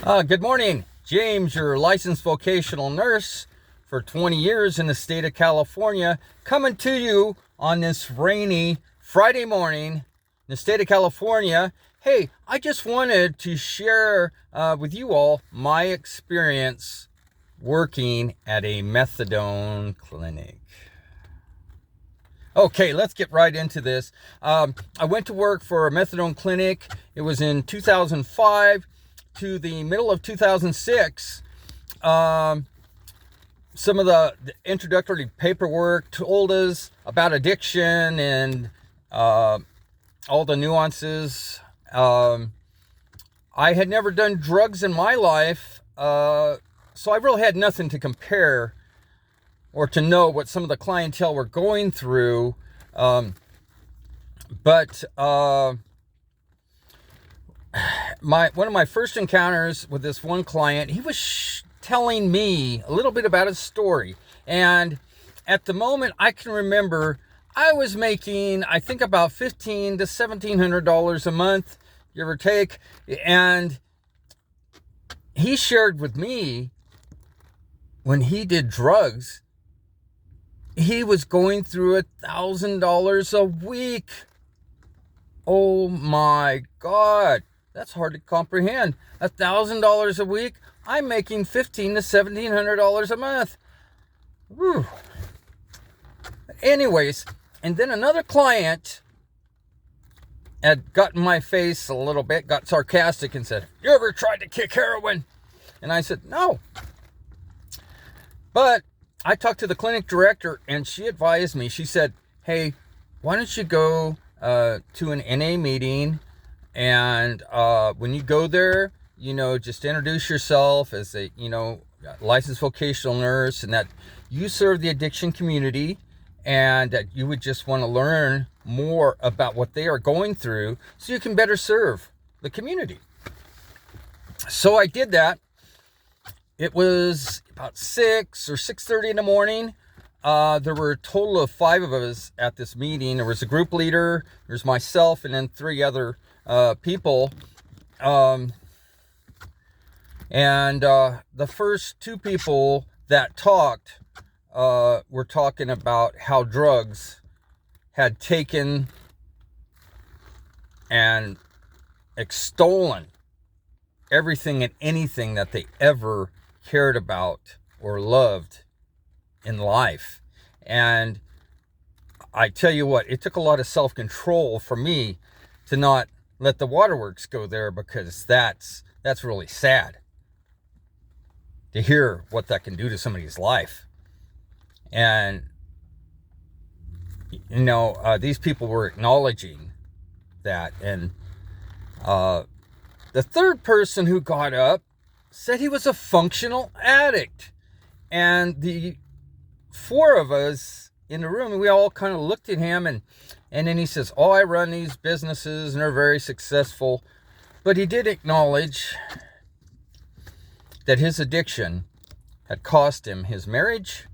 Good morning. James, your licensed vocational nurse for 20 years in the state of California, coming to you on this rainy Friday morning in the state of California. Hey, I just wanted to share with you all my experience working at a methadone clinic. Okay, let's get right into this. I went to work for a methadone clinic. It was in 2005 to the middle of 2006. Some of the introductory paperwork told us about addiction and all the nuances. I had never done drugs in my life, so I really had nothing to compare or to know what some of the clientele were going through. But one of my first encounters with this one client, he was telling me a little bit about his story. And at the moment, I can remember I was making, I think, about $1,500 to $1,700 a month, give or take. And he shared with me when he did drugs, he was going through $1,000 a week. Oh my God. That's hard to comprehend. $1,000 a week. I'm making $1,500 to $1,700 a month. Whew. Anyways, and then another client had got in my face a little bit, got sarcastic and said, "You ever tried to kick heroin?" And I said, "No." But I talked to the clinic director and she advised me. She said, "Hey, why don't you go to an NA meeting? And when you go there, just introduce yourself as a, licensed vocational nurse, and that you serve the addiction community, and that you would just want to learn more about what they are going through so you can better serve the community." So I did that. It was about 6 or 6:30 in the morning. There were a total of 5 of us at this meeting. There was a group leader, there's myself, and then 3 other people. The first 2 people that talked were talking about how drugs had taken and extolen everything and anything that they ever cared about or loved in life. And I tell you what, it took a lot of self-control for me to not let the waterworks go there, because that's really sad to hear what that can do to somebody's life. And these people were acknowledging that. And the third person who got up said he was a functional addict. And the 4 of us in the room, we all kind of looked at him, and then he says, "Oh, I run these businesses and they're very successful." But he did acknowledge that his addiction had cost him his marriage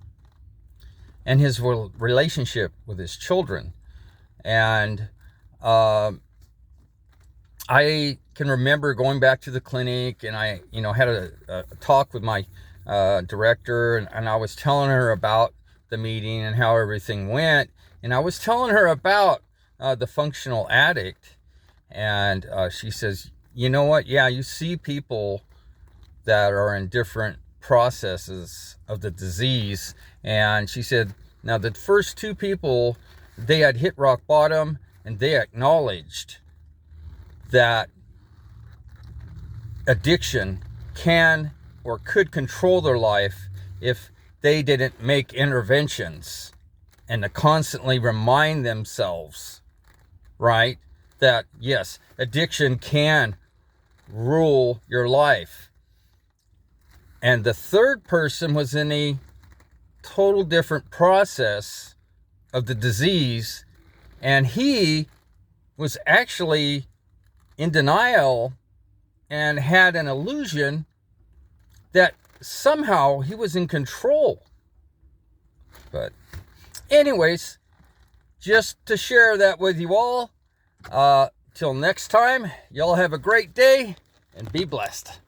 and his relationship with his children. And I can remember going back to the clinic, and I, had a talk with my director, and I was telling her about the meeting and how everything went. And I was telling her about the functional addict. And she says, "You know what? Yeah, you see people that are in different processes of the disease." And she said, now the first 2 people, they had hit rock bottom, and they acknowledged that addiction can or could control their life if they didn't make interventions and to constantly remind themselves, right, that yes, addiction can rule your life. And the third person was in a total different process of the disease, and he was actually in denial and had an illusion that somehow he was in control. But anyways, just to share that with you all. Till next time, y'all have a great day and be blessed.